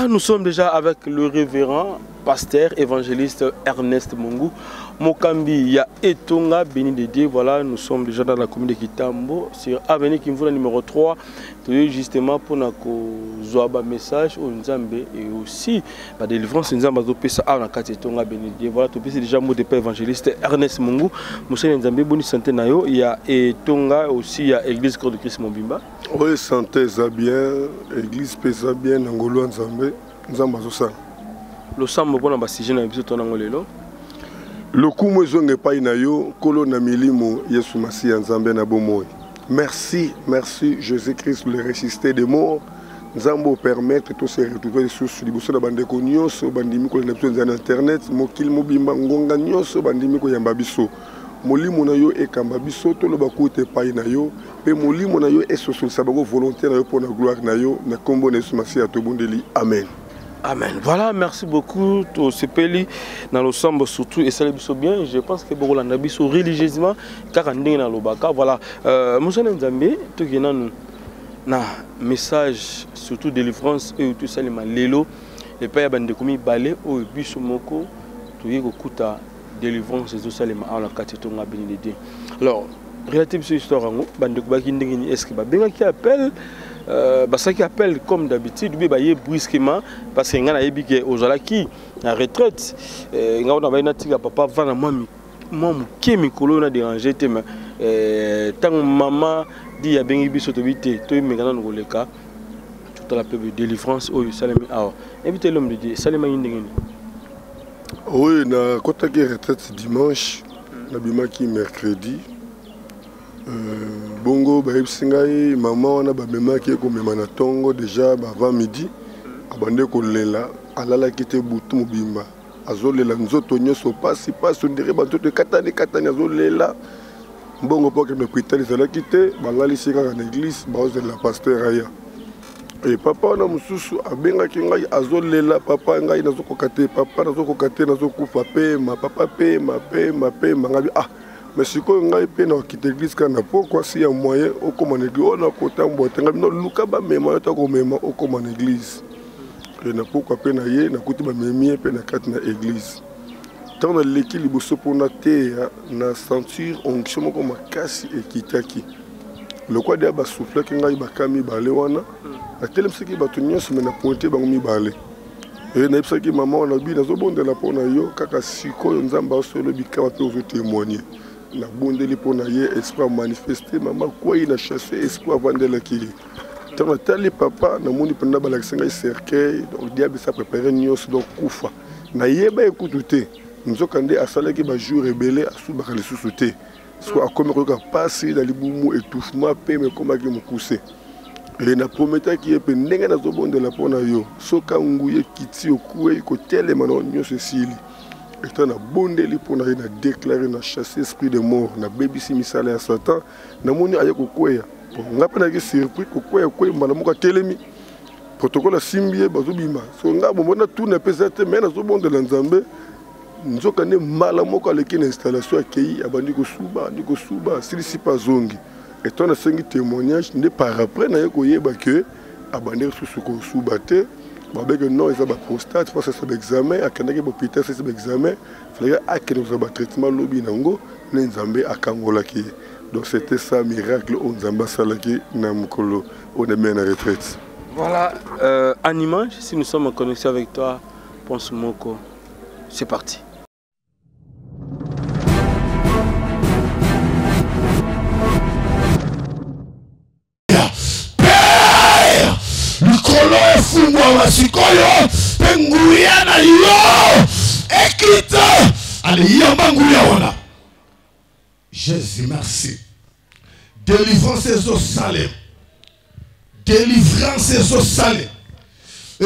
Voilà, nous sommes déjà avec le révérend pasteur évangéliste Ernest Mungu Mokambi ya Etonga béni de Dieu. Voilà, nous sommes déjà dans la commune de Kitambo sur avenue Kimvula numéro 3 justement pour nous message au Nzambe et aussi la délivrance Nzambe azopesa na kati Etonga béni de Dieu. Voilà, tout petit déjà mot de père évangéliste Ernest Mungu Monsieur Nzambe bonne santé nayo, il y a Etonga aussi il y a église Corps de Christ Mobimba. Oui, santé ça bien, église pesa bien ngolo Nzambe Nzambe azosa. Le sambo bona basije na biso tonango lelo. Le kumu zonge pa inayo kolo na milimo Yesu Masi Nzambe na bomoi. Merci, merci Jésus-Christ le ressuscité des morts. Nzambo permettre tous ces retrouver sur liboso na bande ko nyonso bandimi ko na biso na internet mokil mobimba ngonga nyonso bandimi ko yamba biso. Molimo na yo ekamba biso to lo bakute pa inayo pe molimo na yo esoso sabango volontaire na yo pour la gloire na yo na kombo na Yesu Masi atobondeli. Amen. Amen. Voilà, merci beaucoup. Tout ce pays dans le sambo surtout et ça le bien. Je pense que beaucoup l'ont biso religieusement car on est dans le baka. Voilà. Monsieur Nzambe, tout qui nous na message surtout délivrance et tout ça les malelo et pas y a bande comme balé au biso moko tout y kokuta délivrance et tout ça les mal la katetonga béni de Dieu. Alors relative sur histoire ngo bande ko baki ndengini est-ce que ba benga qui appelle ça qui appelle comme d'habitude, oui, brusquement, parce que ngana yebike ozalaki en retraite, ngana ba inatika papa vana moi muke mikolo na déranger te mais tant maman dit ya bengi biso to bité to mengana ngoleka tout la peuple de délivrance au salami awa inviter l'homme de Dieu salama ndengeni. Oui, na kotaki retraite dimanche, na bimaki mercredi. Bongo baïbsingai maman wana ba memaki ko memana tongo déjà avant midi abande ko lela alala kite butu mobimba azolela nzoto nyoso pasi ndire bantu de katani azolela bongo poke na hôpital zala kite bangali sika na église baoze la pasteur aya et papa na mususu abengaki ngai azolela papa ngai nazokokate papa nazokokate nazokufa pe ma papa pe ma mangabi mais si on a été dans l'église, pourquoi s'il y a moyen au comme l'église, on a côté en boîte, on a Luka ba même au comme l'église. Et na pourquoi peine ailleurs, na côté ba même peine quatre na église. Tant dans l'équilibre pour na terre, na ceinture, on chemo comme kasi et kitaki. Le quoi dia ba souffler ki ngai ba kami ba lewana. Na tele msiki ba tunyo se na pointer ba mi ba le. Et na psaki maman na bi na zo bonde la pona yo kaka siko nzamba solo bi ka pe ozo témoigner. La bondeli pour naïe espoir manifester maman quoi il a chassé espoir vendre la qui tant tali papa na moni penda ba la senga cercueil donc diable ça préparer nyos donc kufa na yeba écouter nous okande asala ki ba jour rebelle asu ba le sous-sauter soit comme ko passer dans les boumou étouffement pe mais comme ki mukuse et na prometa ki pe ndenge na zo bonde la pona yo soka nguye kiti okué ko tele mano nyos sili. Et on a bondeli pour na déclarer na chasser esprit de mort na baby si misale à Satan na moni aye ko kweya nga pena ki surpris ko kweya malamu ka telemi protocole simbie bazobima so nga bomona tout na pesate mais na zo bonde la Nzambe nzoka ne malamu ka leki na installation akei abandi ko suba silisi pas zongi et on a cinq témoignages ne par après na ko yeba que abandi sous ko suba te. Non, ils ont un prostate, il faut faire un examen, à Kanaki, il faut faire un examen, il faut faire un traitement lobby nango, Nzambe à Kangolaki. Donc c'était ça, miracle, on Nzamba Salaki, Namkolo, on est bien en retraite. Voilà, en image, si nous sommes en connexion avec toi, Ponce Moko, c'est parti. Sikoyo penguya na yo ekita allez yamba nguya wana Jésus merci délivrance au salé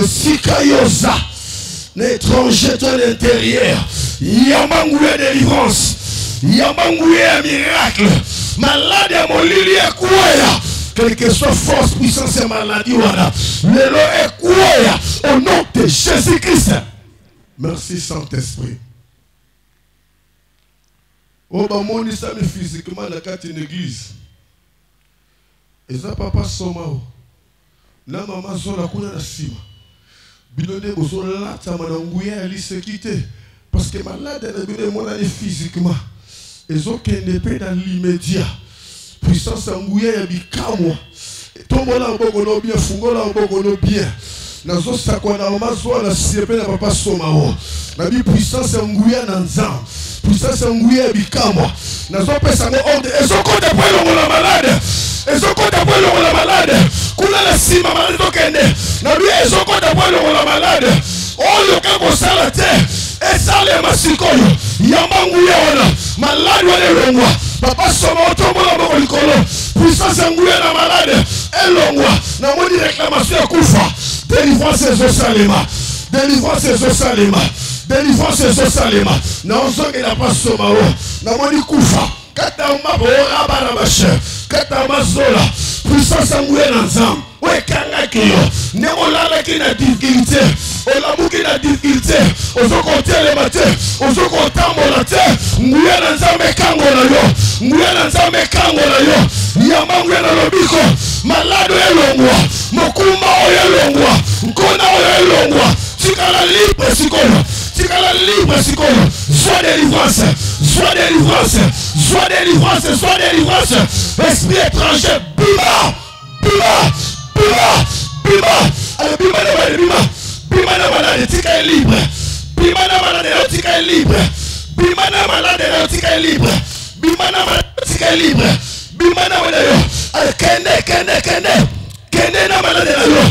sikayoza l'étranger de l'intérieur yamba nguya délivrance yamba nguya miracle malade à molili ekouya quelle que soit force, puissance et maladie, le lot est quoi au nom de Jésus-Christ. Merci Saint-Esprit. Au bas, mon islam physiquement dans une église. Et ça, papa Somao. Na maman Zola kuna na sima. Bilodé bozo lata manangouya lisekité parce que malade est mon année physiquement. Ils ont qu'un épée dans l'immédiat. Puissance angouya ya bikamwa. Tombola bokono bien fungola bokono bien. Nazo sakwana mazo la siepe na papa somao. Na bi puissance angouya na nzam. Puissance angouya bikamwa. Nazo pesa ngo ordre. Ezo kota pwelo la malade. Ezo kota pwelo la malade. Kula la sima malade tokende. Na bi ezo kota pwelo la malade. Oyo kako sala te. Esale masikoyo. Yamanguya wana. Malade wale longwa. Papa somao tombola boko likolo. Puissance angouya na malade. Elongwa. Na moni réclamation ya kufa. Délivrance et Salema. Délivrance et Salema. Délivrance et Salema. Non, ce qui n'a pas somao. Na moni kufa. Katama bora barabache. Katama zola. Puissance angouye nanzam. Ouais kanga kiyo. Ne olala ki na difficulté. Olamu ki na difficulté. Ozo konte le mate. Ozo kontambola te. Ngouye nanzame kango na yo. Ngouye nanzame kango na yo. Yamangwe na lobiko. Malado elongwa. Mokuma oyelongwa. Nkona oyelongwa. Tikala libre sikolo. Tikala libre sikolo. Sois délivrance. Sois délivrance. Sois délivrance. Sois délivrance. Esprit étranger. Bima. Bima. Bima. Bima. Allez, bima na malade. Bima. Bima na malade. Tika est libre. Bima na malade. Tika est libre. Bima na malade. Tika est libre. Bima na malade. Tika est libre. Bima na malade. Allez, kende na malade na yo.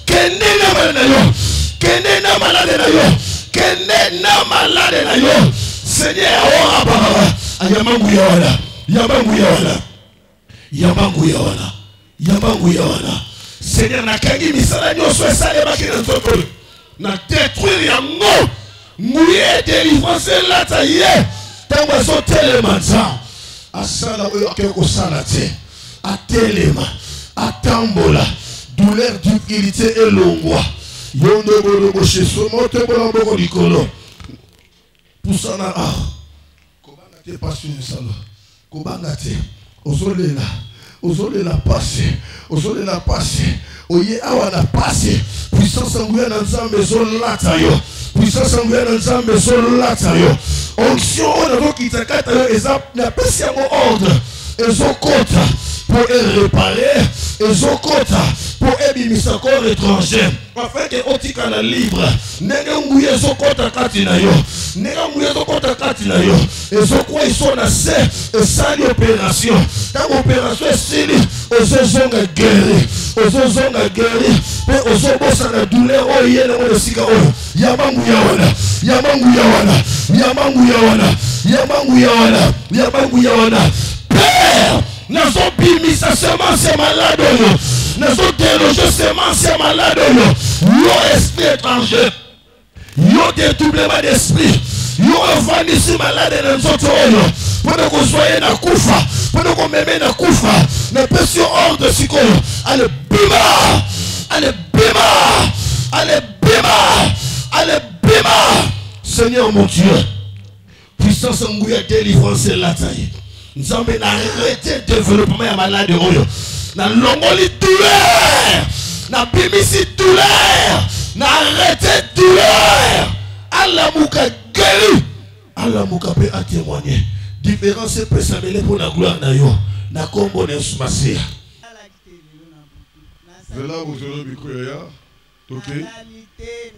Kende na malade na yo. Kende na malade na yo. Kende na malade na yo. Seigneur, ora baba. Ayamangu yawana. Yamangu yawana. Yamangu yawana. Yamangu yawana. Seigneur, na kangi misala nyoso esale bakina nzoto. Na détruire yango. Ngouye délivrance lata ye. Tango so telema nza. Asala oyo akeko sala te. Atelema. Atambola. Douleur d'utilité et longwa. Yondo bolo boshe somo te bola boko likolo. Pusana ah. Kobanga te passion sala. Kobanga te. Ozolela. Ozolela passe. Ozolela passe. Oye awa na passe. Puissance angouya na nzambe zolata yo. Puissance angouya na nzambe zolata yo. Onction on a kitakata yo ezap na pesi yango ordre. Ezokota pour réparer. Ezokota pour ébimisa corps étranger. Afin que otika na libre. Nega ngouye ezokota kati na yo. Nega ngouye ezokota kati na yo. Ezokwa iso na se. Esali opération. Tant opération esili. Ozozonga guéri. Ozozonga guéri. Pe ozobosa na douleur oye na mo sika oyo. Yamangu yawana. Yamangu yawana. Yamangu yawana. Yamangu yawana. Yamangu yawana. Père, nous avons bimisa semence malade. Nous avons délogé semence malade. Yo esprit étranger. Yo dédoublement d'esprit. Yo envanisi malade dans notre oyo. Pendant qu'on soit na kufa. Pendant qu'on m'aime na kufa. Ne peut sur ordre sikoyo. Allez bima. Allez bima. Allez bima. Allez bima. Seigneur mon Dieu. Puissance angouya délivrance la taille. Nous avons arrêté le développement de malade oyo. Na longoli douleur. Na bimisi douleur. Na arrêté douleur. Alamuka guéri. Alamuka peut à témoigner. Différence peut s'amener pour la gloire na yo. Na kombo ne sumasia. Vela bozolo bikoya. Ok.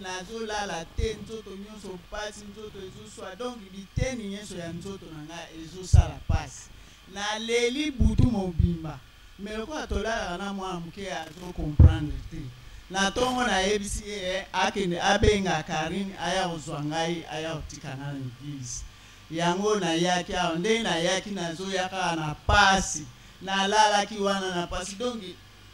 Nazola la tête nzoto nyonso pasi nzoto ezoswa donc biteni nyonso ya nzoto nanga ezosala pasi na leli butu mobimba mais lokola tolala na mwana moke azo comprendre te na ntongo nayebisi akende abenga Karine aya kozwa ngai aya kotika na l'église yango nayaki awa ndenge nayaki nazoyaka na pasi nalalaki wana na pasi donc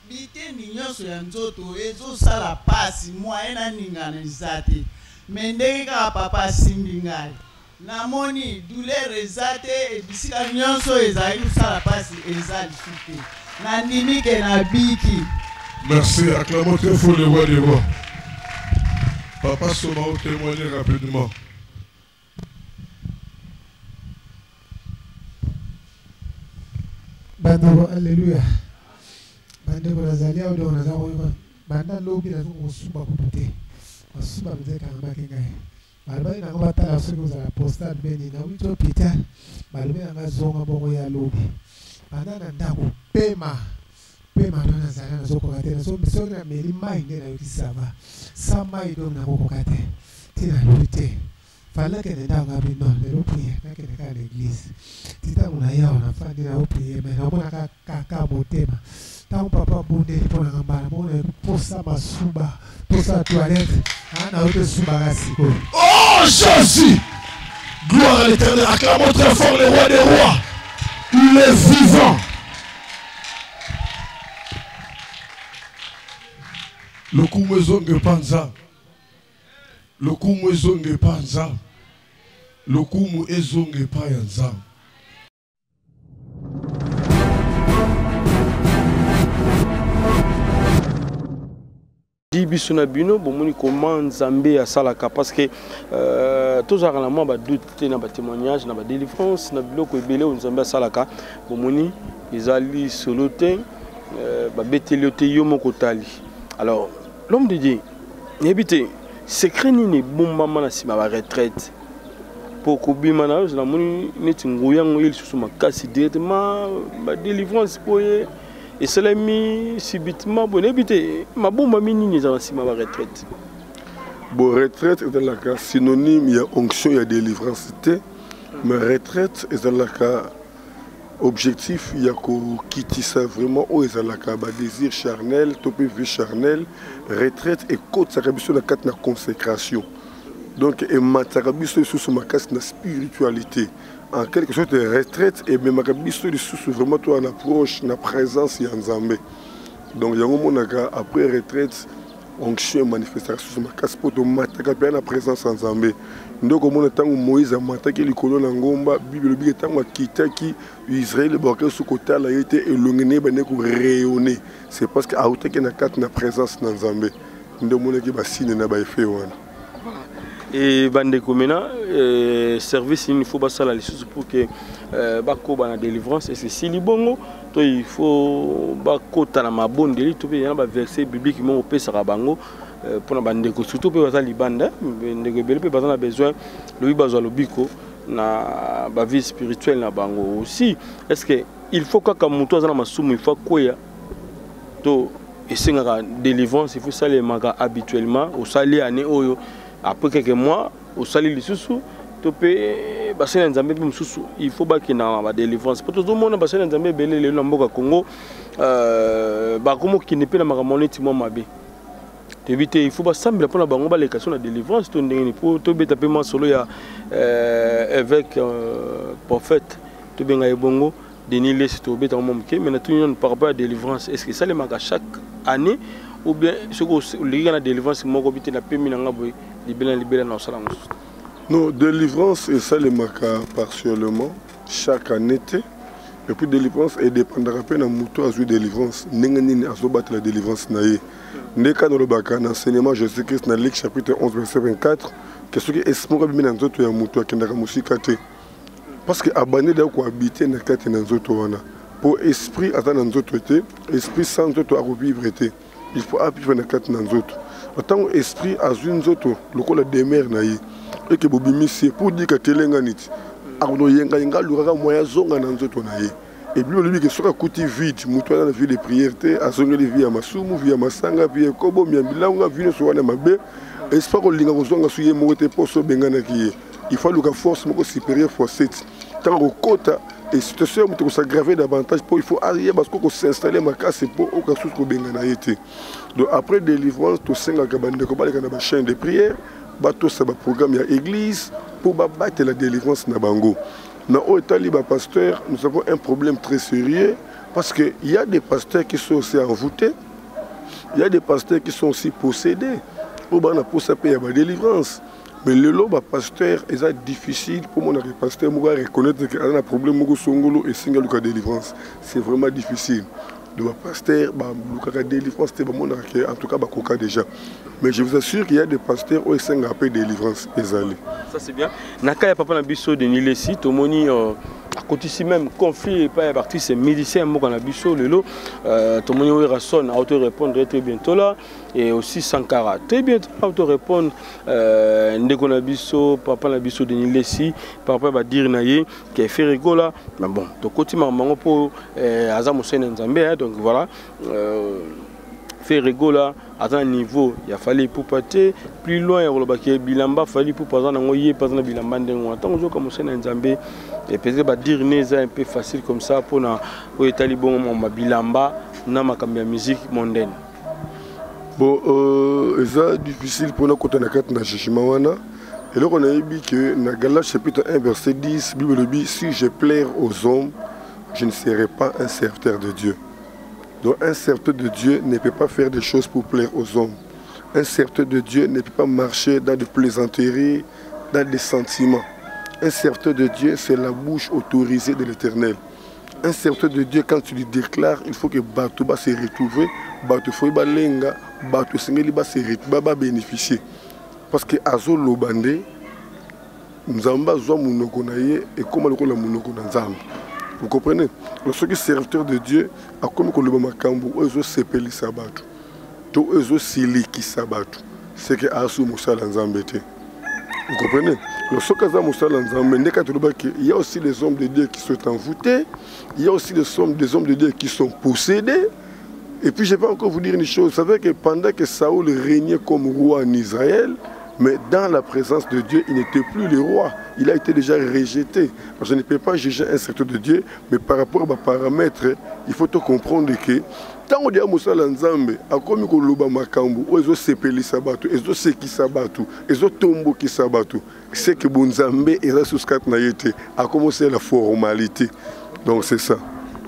biteni nyonso ya nzoto ezosala pasi moyen na ningana eza te me ndenge kaka papa asimbi ngai namoni douleur eza te ebisika nyonso ezali kosala pasi eza lisu te nandimi ke nabiki. Merci, acclamons très fort le roi des rois. Papa Somao témoigner rapidement. Bandeko, alléluia. Bandeko nazalia odo nazawo banda lobi na zuko suba kuté. Asuba mzeka ngamakenga. Balobaki nango batala soki ozala postade beni na wito hôpital. Balobi nanga zonga bongo ya lobi. Banda na ndako pema. Pema ndo nazali nazokoka te. Soki na meri mai nde nayoki sava. Sa mai ndo nakokoka te. Tina lobi te. Fallait que les gens aient non, prier, mais que les gens à l'église. Si tu as un aïe, on a fait des prières, mais on a caca beauté. Tant papa bondé pour la gambara, pour ça ma souba, pour sa toilette, on a autre souba rassiko. Oh Jésus! Gloire à l'Éternel, acclamons très fort le roi des rois. Il est vivant. Le kumwezonge panza. Le kumu ezonge panza. Le kumu ezonge payanza. biso na bino bomoni comment Nzambe a salaka parce que tous arrangement ba doute na ba témoignage na ba délivrance na biloko ebele Nzambe a salaka bomoni ezali solo te ba beteli te yo moko tali. Alors l'homme de Dieu yebite secret nini bombama na sima ba retraite pour kobima na yo na moni neti ngoyango il susu makasi directement ba délivrance poye. Et cela mis subitement, bon, éviter ma bombe mini dans ma retraite. Bon, retraite est dans le cas synonyme, il y a onction, il y a délivrance. Mais retraite est dans le cas objectif, il y a quitter ça vraiment, où est dans le cas désir charnel, topé vie charnel, retraite et côte, ça rabisse sur la carte de consécration. Donc, et ma rabisse sur ma casse de spiritualité. En quelque sorte de retraite et même vraiment toi en approche na présence ya Nzambe. Donc yango monaka après retraite onction manifestation sur ma casse pour mataka bien la présence en Nzambe. Ndoko mona tango Moïse amataki likolo na ngomba Bible bi tango kitaki Israël boka su kota la été elongene bane ko rayonner. C'est parce que autaki na carte na présence na Nzambe. Ndo monaki ba signe na ba effet wana. Et bande komena service il faut passer la licence pour que bako bana délivrance et c'est si libongo to il faut bako tana mabonde li to be na verset biblique mo pesa bango pour na bande ko surtout pe bazali banda ndenge bele pe bazana besoin le bazwa lobiko na ba vie spirituelle na bango aussi est-ce que il faut que muto azana masumu il faut koya to esenga délivrance il faut ça les manga habituellement au sali année oyo. Après quelques mois, au salut de Soussou, il faut que la délivrance. Pour tout le monde, le Congo, qui n'est pas la monnaie, il faut sembler pour la banque les questions de délivrance. Pour tout le solo avec prophète, tout bien bongo, Denis tout bête en moment mais par rapport à la délivrance, est-ce que ça les marque chaque année ou bien ce que la délivrance mon habité na pemi na ngabo libérer na sala. Non, délivrance et ça les marque partiellement chaque année et puis délivrance et dépendra pas na muto azu délivrance ninga nini azo battre la délivrance na ye ndeka no lobaka na enseignement Jésus-Christ na Luc chapitre 11 verset 24 que ce qui esprit bi na nzoto ya muto akendaka musika te parce que abandonné da ko habiter na kati na nzoto wana pour esprit ata na nzoto te esprit sans nzoto a revivre te. Il faut appuyer dans la carte nanzoto. Autant esprit a une zoto, le col de mer naïe. Et que Bobimi c'est pour dire que Telenganit. Arno yenga yenga l'ura moyen zonga nanzoto naïe. Et puis lui que sera côté vide, moutoua dans la vie de prière, à zonga les vies à Masumu, via Masanga, via Kobo, Miamila, on a vu sur la mabe. Espère que l'inga zonga souillé moté pour se bengana qui est. Il faut que force moko supérieure fois 7. Tant au quota. Et si tu sais que s'aggraver davantage, il faut arriver parce qu'on s'installer ma casse pour au cas où donc après délivrance, tu sais que la chaîne de prière, tu sais programme il y a église pour battre la délivrance na bango. Dans Otali pasteur, nous avons un problème très sérieux parce que il y a des pasteurs qui sont aussi envoûtés, il y a des pasteurs qui sont aussi possédés. Pour ça payer la délivrance. Mais le loba pasteur est difficile pour mon pasteur reconnaître qu'il y a un problème et single de délivrance. C'est vraiment difficile. Le pasteur, la délivrance, en tout cas, c'est déjà. Mais je vous assure qu'il y a des pasteurs qui ont un peu de délivrance. Ça c'est bien. Naka ya papa na biso de Nilesi, tomoni à côté ici même conflit pas parti c'est musicien moi na biso lelo tout le monde rason auto répondre très bientôt là et aussi Sankara très bientôt auto répondre ndeko na biso papa na biso Denis Lessi papa va dire naye qui fait rigola mais bon to côté maman pour azamu sene nzambe donc voilà fait rigola à un niveau il a fallu pour partir plus loin il y a bilamba fallu pour pas en envoyer pas en bilamba ndengwa tant que comme sene nzambe et peut-être va dire neza un peu facile comme ça pour na pour étaler bon ma bilamba na makambi ya musique mondaine. Bon c'est difficile pour nous quand on a quatre na jugement wana et là on a dit que dans Galates chapitre 1 verset 10 Bible dit si je plaire aux hommes je ne serai pas un serviteur de Dieu. Donc un serviteur de Dieu ne peut pas faire des choses pour plaire aux hommes. Un serviteur de Dieu ne peut pas marcher dans des plaisanteries, dans des sentiments. Un serviteur de Dieu, c'est la bouche autorisée de l'Éternel. Un serviteur de Dieu, quand tu lui déclares, il faut que Batouba se retrouve, Batoufoiba Lenga, Batousengeliba se retrouve, va bénéficier. Parce que Azo Lobande, Nzamba Zoa Mounokonaye et comment le Mounokona Nzamba. Vous comprenez? Lorsque serviteur de Dieu, a comme le Makambu, Ozo Sepeli Sabatu, to Ozo Siliki Sabatu, c'est que Asu Moussa Lanzambete. Vous comprenez? Lorsque Moussa Lanzambete, il y a aussi des hommes de Dieu qui sont envoûtés, il y a aussi des hommes de Dieu qui sont possédés. Et puis je vais encore vous dire une chose, vous savez que pendant que Saoul régnait comme roi en Israël, mais dans la présence de Dieu, il n'était plus le roi. Il a été déjà rejeté. Je ne peux pas juger un serviteur de Dieu, mais par rapport à mes paramètres, il faut te comprendre que tant on dit à Moussa Lanzambe, à comme il y a Makambu, ils ont sepeli sabatu, ils ont seki sabatu, ils ont tombo qui sabatu. C'est que Bonzambe et la souskat n'a été a commencé la formalité. Donc c'est ça.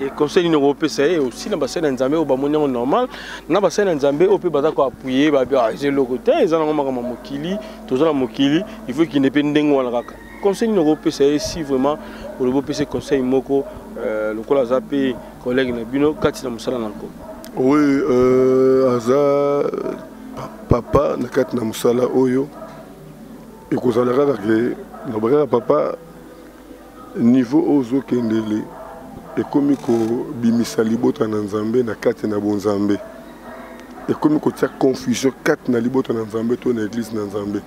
Et conseil européen c'est aussi dans bassin Nzambe au bamonyo normal na bassin Nzambe au peut bata ko appuyer ba j'ai le côté ils ont vraiment mokili toujours la mokili il faut qu'il ne peut ndengo la kaka conseil européen c'est si vraiment pour le PC conseil moko le kola zappé collègue na bino kati na musala nanko. Oui aza papa na kati na musala oyo et ko zala kaka ke na baka papa niveau ozo kendele et comme ko bimisa libota na Nzambe na kati na bonzambe et comme ko tia confusion kati na libota na Nzambe to na église na Nzambe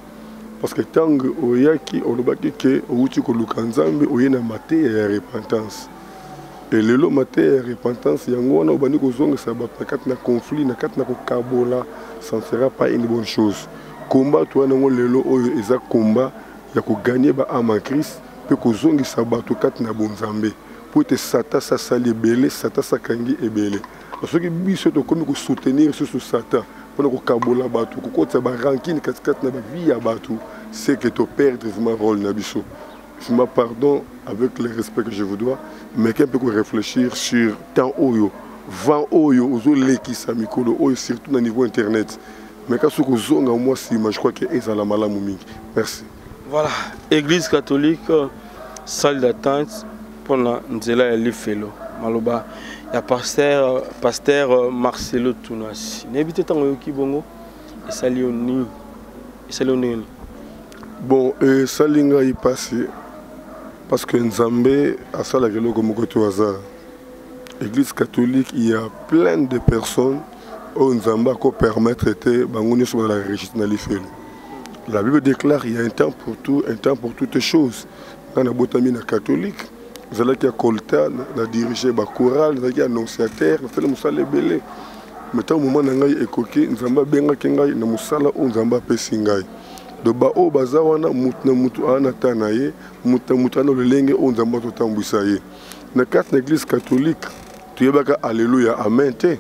parce que tango oyaki olobaki ke outi ko luka Nzambe oyena mate ya repentance et lelo mate ya repentance yango wana obani ko zonga sabat na kati na conflit na kati na ko kabola ça ne sera pas une bonne chose combat to wana lelo oyo eza combat ya ko gagner ba âme en Christ pe ko zongi sabat kati na bonzambe pour te Satan ça sali belé Satan ça kangi ebele parce que biso to comme ko soutenir ce Satan pour ko kabola batu ko kota ba rankine katikati na ba vie ya batu c'est que to perdre vraiment rôle na biso je me pardon avec le respect que je vous dois mais qu'un peu ko réfléchir sur temps oyo vent oyo ozo leki sa mikolo oyo surtout na niveau internet mais ka soko zonga moi si je crois que ezala malamu mingi merci. Voilà, église catholique salle d'attente pour la nzela ya lifelo maloba ya pasteur Marcelo Tunasi n'habite tango yoki bongo et salioni bon et salinga y passé parce que Nzambe a ça la gelo comme koto hasard église catholique il y a plein de personnes où Nzamba ko permettre était bangoni sur la registre na lifelo. La Bible déclare il y a un temps pour tout, un temps pour toutes choses. Dans la botamine catholique vous allez à Colta, la diriger la chorale, vous allez annonciateur, vous allez musala belé. Maintenant au moment nangai ekoki, nzamba benga kengai na musala o nzamba pesingai. Do ba o bazawana mutu ana tanaye, mutu ana lelenge o nzamba totambwisa ye. Na carte l'église catholique, tu yebaka alléluia amen te.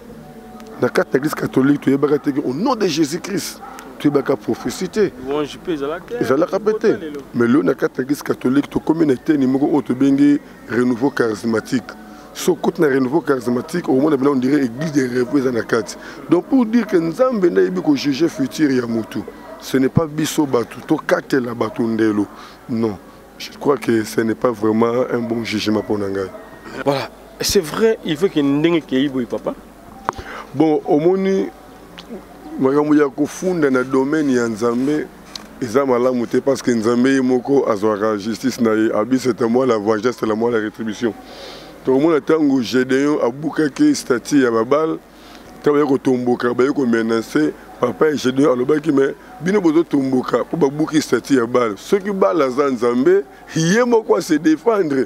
Na carte l'église catholique, tu yebaka te au nom de Jésus-Christ. Tu es qu'à prophécité. Mais là, dans l'église catholique, tu communauté numéro tu bengi renouveau charismatique. So côté renouveau charismatique, au moins on dirait église de rêves dans carte. Donc pour dire que Nzambe na yebi ko juger futur ya mutu. Ce n'est pas biso batu, to kate la batu ndelo. Non. Je crois que ce n'est pas vraiment un bon jugement pour Nangai. Voilà. C'est vrai, il faut qu'il y ait un boy papa. Bon, au moni makambo ya kofunda na domaine ya Nzambe eza malamu te parce que Nzambe moko azwaka justice na ye abi c'est moi la vengeance c'est moi la rétribution. Donc mon tango Gédéon abukaki statut ya babal tabaye ko tomboka baye ko menacer papa et Gédéon alobaki mais bino bozo tomboka pour babuki statut ya bal ceux qui bal za Nzambe ye moko se défendre.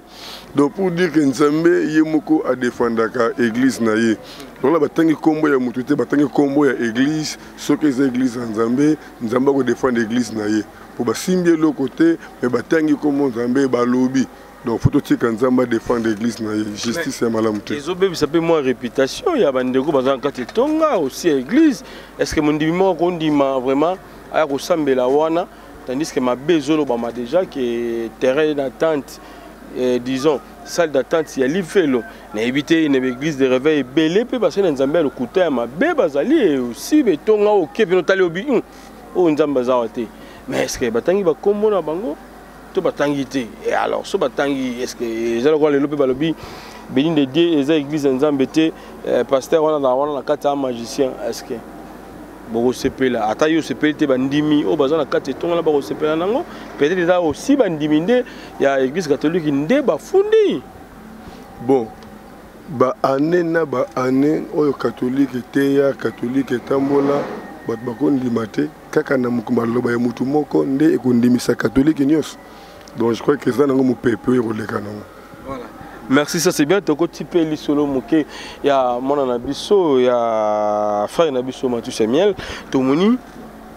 Donc pour dire que Nzambe ye moko a défendaka église na ye. Donc là batangi kombo ya mutu te batangi kombo ya église ceux qui les églises Nzambe Nzambe ko défendre église na ye pour basimbi le côté mais batangi kombo Nzambe balobi. Donc faut aussi que Nzambe défendre l'église na ye justice ya malamu te. Les obé ça peut moi réputation ya bandeko bazan kati tonga aussi église est-ce que mon ndimimo ko ndima vraiment aya ko sambela wana tandis que ma bezolo ba ma déjà que terrain d'attente disons salle d'attente ya livelo na éviter une église de réveil belé pe parce que Nzambe le kuta ma be bazali aussi betonga o kepe no tali obi o Nzambe zawate mais est-ce que batangi ba kombo na bango to batangi te et alors so batangi est-ce que zalo ko le lope balobi béni de Dieu et église Nzambe te pasteur wana na kata magicien est-ce que boko sepela ata yo sepelite bandimi o bazana kati tonga la bako sepela nango peut-être là aussi bandimi nde ya église catholique nde bafundi bon ba année na ba année oyo catholique te ya catholique tambola bat bakondima te kaka na mukuma loba ya mutu moko nde ekondimisa catholique nyos. Donc je crois que ça nango mu pepe o leka nango. Voilà. Merci, ça c'est bien. Toko type li solo moké ya mona na biso ya frère na biso Mathieu Samuel tomoni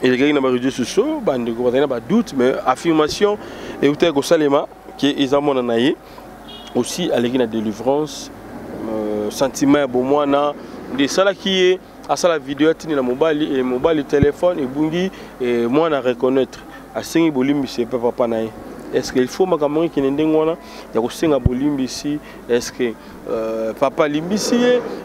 et les gars na ba réseaux sociaux bande ko batana ba doute mais affirmation et outé ko salema qui eza mona na ye aussi à l'église de délivrance sentiment bon mwana de sala qui est à ça la vidéo tini na mobile et mobile téléphone et bungi et moi na reconnaître à sengi bolimbi c'est papa na ye. Est-ce qu'il faut makamoni qui n'endengwana ya ko senga bolimbi ici est-ce que papa limbisi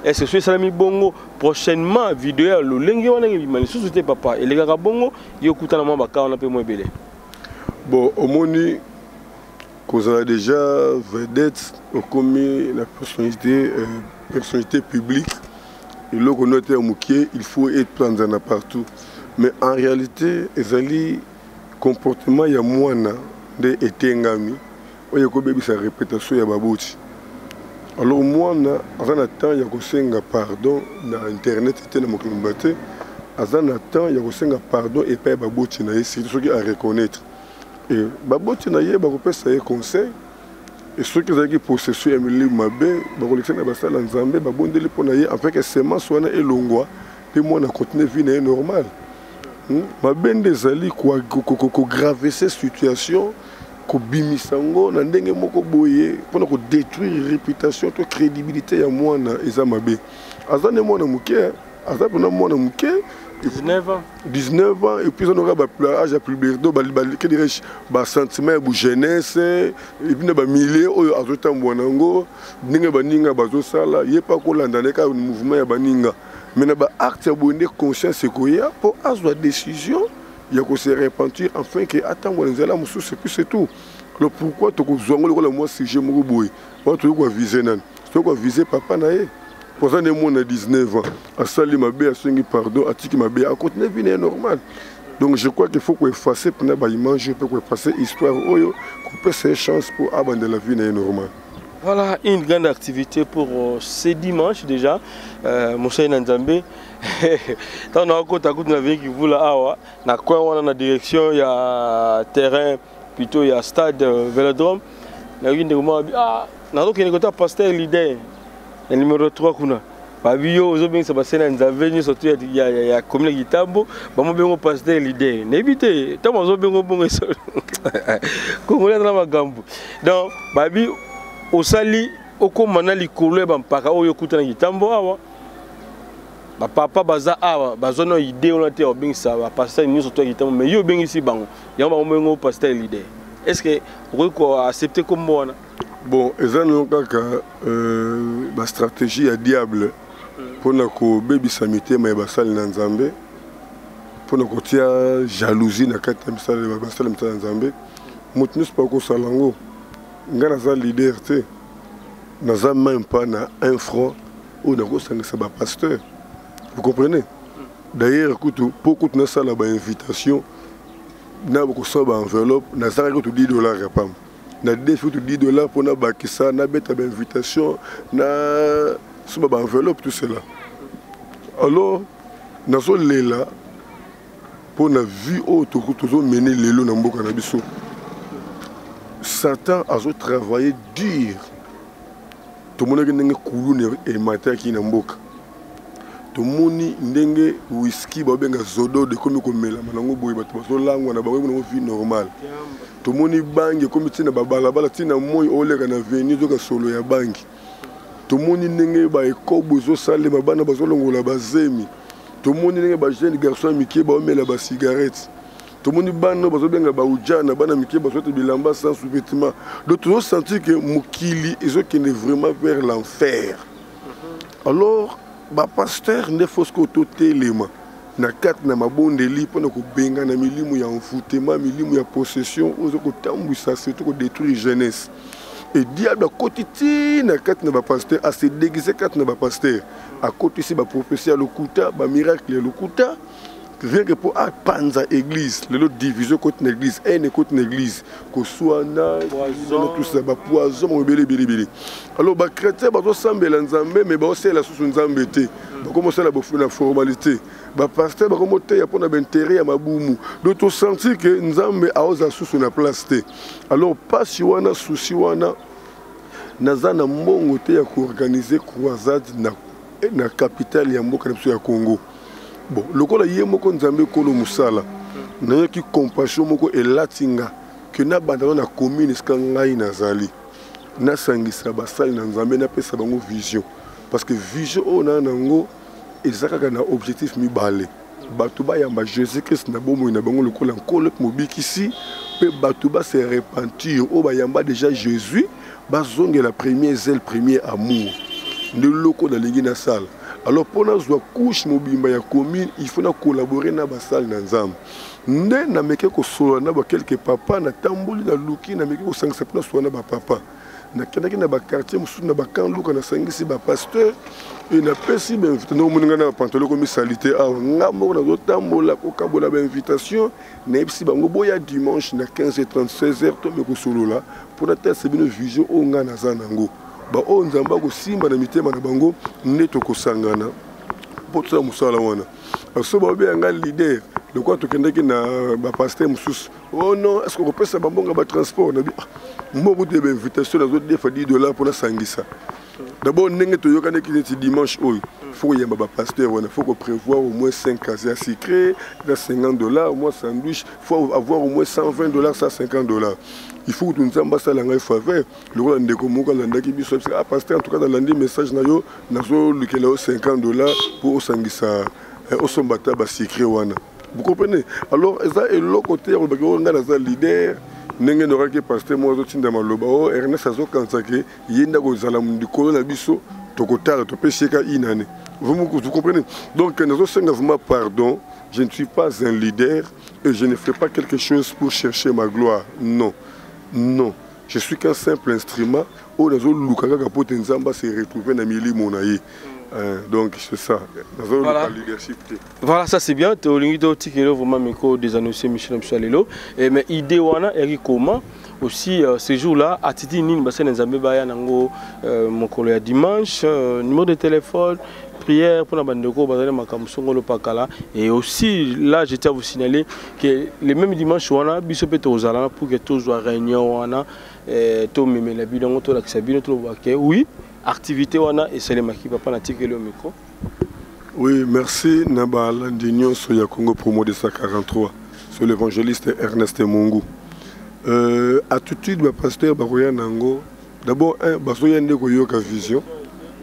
est-ce que ça mi bongo prochainement vidéo le lengi wana ngi mali sous papa et les gars bongo yo kutana mo baka on a peu moins belé. Bon au moni qu'on a déjà vedette au commis la personnalité publique et là qu'on note mukie il faut être planzana partout mais en réalité ezali comportement ya mwana de etengami oyo ko bebisa répétition ya baboti. Alors mwana azana temps ya ko senga pardon na internet te na mokimbate azana temps ya ko senga pardon et pa baboti na yesi ceux qui à reconnaître et baboti na ye ba ko pesa ye conseil et ceux qui ont possession ya mili mabe ba ko lekena ba sala Nzambe ba bondeli pona ye afin que semence wana elongwa pe mwana continuer vie na normal. Ma bende zali ko grave cette situation ko bimisango na ndenge moko boye pona ko détruire réputation to crédibilité ya mwana eza mabe azane mwana muke azapona mwana muke 19 ans et puis on aura âge à publier do que dirais ba sentiment bu jeunesse et puis na ba milliers oyo azotambo nango ndenge baninga bazo sala ye pa ko landane ka mouvement ya baninga mais na ba acte ya bonne conscience ekoya pour azwa décision il y a que se repentir enfin que attendre nzela musu c'est tout le pourquoi to ko zongo le moi sujet mo boy on to ko viser nan to ko viser papa na ye pour ça ne mon a 19 ans a sali mabe a sengi pardon a tiki mabe a continuer vie normal. Donc je crois qu'il faut qu'on efface pour na ba image pour qu'on efface histoire oyo qu'on peut ces chances pour abandonner la vie normale. Voilà une grande activité pour ce dimanche déjà. Moussa Nzambe. Tant on a encore ta na vie qui voula awa na quoi on a na direction il y a terrain plutôt il y a stade Vélodrome. Na une de moi na donc il y a pasteur leader. Le numéro 3 kuna. Babio ozobeng ça passer na Nzambe ni surtout il y a commune Gitambo, ba mo bengo pasteur leader. N'ébite, tant ozobeng bongo so. Congolais na magambo. Donc babi osali okomana likolo ba mpaka oyo kutana Gitambo awa. Ba papa baza awa bazono idée on a été obeng ça ba pasteur ni surtout Gitambo mais yo bengi si bango. Ya ba mo bengo pasteur leader. Est-ce que vous pouvez accepter comme moi? Bon, ils ont une stratégie à diable pour que baby samité mais basal Nzambe pour que tia jalousie na kati basal Nzambe mutnus pas ko salango ngana za leader te naza même pas na un franc ou na ko sanga sa pasteur. Vous comprenez? D'ailleurs écoute beaucoup de ça la invitation na beaucoup ba enveloppe na ça que $10 ya pam na défi $10 pour na bakisa na beta ba invitation na suba ba enveloppe tout cela alors na so lela pour na vie auto toujours mener lelo na mboka na biso Satan a travaillé dur tout le monde ndenge kulune et matin qui na mboka tout le monde ndenge whisky ba benga zodo de comme komela manango boye bato baso langwa na ba na vie normale tout le monde bangi comme tina ba balabala tina moyi oleka na venue zo ka solo ya bangi tout le monde ndenge ba ekobo zo sale ba bana bazo longola bazemi tout le monde ndenge ba jeune garçon miki ba omela ba cigarette tout le monde bana bazo benga ba ujana bana miki bazo te bilamba sans sous-vêtements donc tu senti que mukili ezo qui est vraiment vers l'enfer alors ba pasteur ne faut que tout élément na kat na mabondeli pona ko benga na milimu ya envoûtement milimu ya possession ozo ko tambwisa surtout ko détruire jeunesse et diable kotiti na kat na ba pasteur a se déguiser kat na ba pasteur a côté ici ba prophétie à lokuta ba miracle lokuta rien que pour panza église le division côté l'église et côté l'église que soit na tout ça ba poison mo bele alors ba chrétien ba to sambela nzambe mais ba aussi la sous nzambe té ba commencer la formalité ba pasteur ba comme té ya pona intérêt ya mabumu donc to sentir que nzambe a oza sous na place té alors pas si wana souci wana nazana mbongo té ya ko organiser croisade na capitale ya mboka ya Congo. Bon, le col est moko nzambe kolo musala. Na qui compassion moko elatinga que na bandana na commune skangai na zali. Na sangisa basali na nzambe na pesa bango vision parce que vision on a nango ezaka na objectif mibale. Batuba yamba Jésus Christ na bomo na bango le col en col mobikisi pe batuba se repentir o ba yamba déjà Jésus bazonge la première zèle premier amour. Ne loko na lingi na salle. Alors pour nous couche mobimba ya commune il faut collaborer na basal na nzambe nde na meke ko solo na ba quelques papa na tamboli na luki na meke ko sangisa na so na ba papa na kendaki na ba quartier musu na ba kan luka na sangisi ba pasteur et na pesi ben no muninga na pantolo ko misalité a ngamo na zo tambola ko kabola ba invitation na epsi bango boya dimanche na 15h30 16h to me ko solo la pour na tête c'est une vision o nga na zanango ba o nzamba ko simba na mitema na bango neto ko sangana potsa musala wana so ba be nga leader le quoi to kendeki na ba pasteur musus oh non est-ce que ko pesa bambonga ba transport na bi mbo de invitation na zo defa $10 pour na sangisa d'abord ndenge to yokane ki dimanche oyo faut yamba ba pasteur wana faut ko prévoir au moins 5 casiers sucrés $50 au moins sandwich faut avoir au moins $120 ça $50 il faut que nous ayons ça la faveur le roi ndeko moka landaki biso ah pasteur en tout cas dans l'andi message na yo nazo lukela $50 pour sangisa osombata ba secret wana vous comprenez alors ça est le côté on va nga na leader ndenge noraki pasteur mo zo tinda maloba o Ernest azo kansake yenda ko zala mundikolo na biso tokotala to peseka inane vous comprenez donc nous avons vraiment pardon je ne suis pas un leader et je ne fais pas quelque chose pour chercher ma gloire non. Non, je suis qu'un simple instrument où les autres Lukaka pour Nzamba se retrouver dans Mili Monaï. Donc c'est ça. Voilà. Voilà, ça c'est bien. Tu as dit vraiment des annoncés Michel Mchalelo. Mais idée wana eri comment aussi ce jour-là à Titi Nin Basen Nzambe Baya Nango mon collègue dimanche numéro de téléphone prière pour la bande de Pakala. Et aussi, là, je tiens à vous signaler que le même dimanche, on a pour que tous soient réunion, oui, activité, et c'est le qui va pas le micro. Oui, merci. Naba Landignon sur le Congo promo de 143, sur l'évangéliste Ernest Mungu. Attitude, le pasteur Baroya Nango, d'abord, Basoya Ndeko Yoka Vision.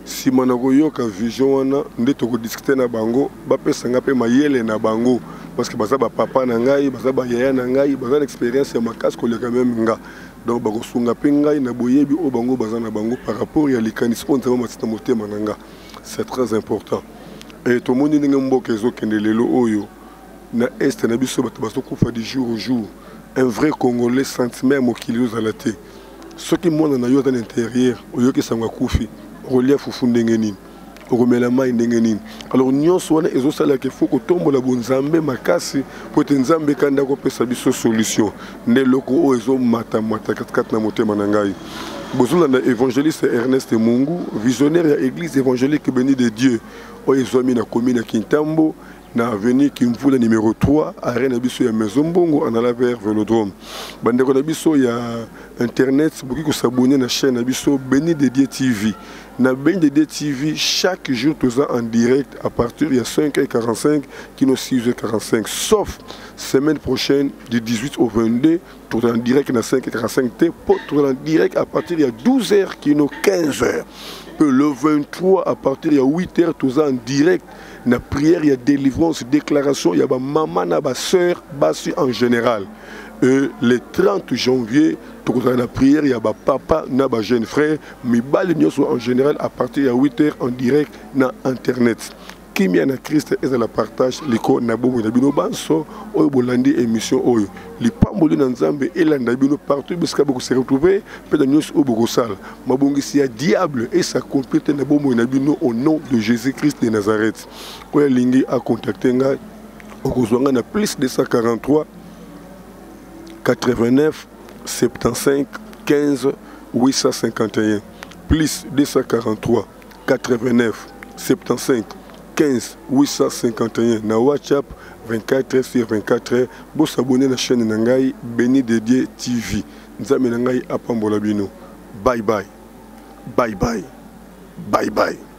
Si manako yoka vision wana ndeto ko discuter na bango ba pesa ngape mayele na bango parce que baza ba papa na ngai baza ba yaya na ngai baza l'expérience ya makas ko le quand même nga donc ba ko sunga pe ngai na boyebi o bango baza na bango par rapport ya likanis on tama matita motema nanga c'est très important et to moni ninga mboka ezo kende lelo oyo na est na biso bato baso kufa du jour au jour un vrai congolais sentiment mokili ozalate ce qui monte na yo dans l'intérieur oyo ke sanga kufi relief fufundengeni okomela mai ndenge nini. Alors nyonso wana ezosala ke faut kotombola bonzambe makasi po te nzambe kanda kopesa biso solution nde loko o ezomata mata katikati na motema na ngai. Bozolanda évangéliste Ernest Mungu, visionnaire ya église évangélique béni de Dieu oyo ezwami na commune ya Kintambo na avenue Kimvula numéro 3 arena biso ya Maison Mbongo en allant vers Vélodrome. Bandeko na biso ya internet boki ko s'abonner na chaîne na biso Béni de Dieu TV. Na Béni de Dieu TV chaque jour tous en direct à partir de 5h45 kino 6h45 sauf semaine prochaine du 18 au 22 tout en direct na 5h45 tout en direct à partir de 12h kino 15h. Le 23 à partir de 8h tous en direct na prière, il y a délivrance, déclaration, il y a maman, il y a soeur, bassi en général. Et le 30 janvier, tout la prière, il y a papa, il y a jeune frère, mais en général à partir de 8h en direct na internet. Qui m'a na Christ et la partage l'école na bomo na bino banso oyo bolandi émission oyo li pamboli na nzambe elanda bino partout biska boko se retrouver pe na nyos o boko sala mabongisi ya diable et sa complète na bomo na bino au nom de Jésus-Christ de Nazareth. Oyo lingi a contacter nga okozwanga na plus 243 89 75 15 851 plus 243 89 75 15 851 na WhatsApp 24h sur 24h. Bo s'abonner na chaîne Nangai Béni de Dieu TV. Nzambe Nangai apambola bino. Bye bye. Bye bye. Bye bye.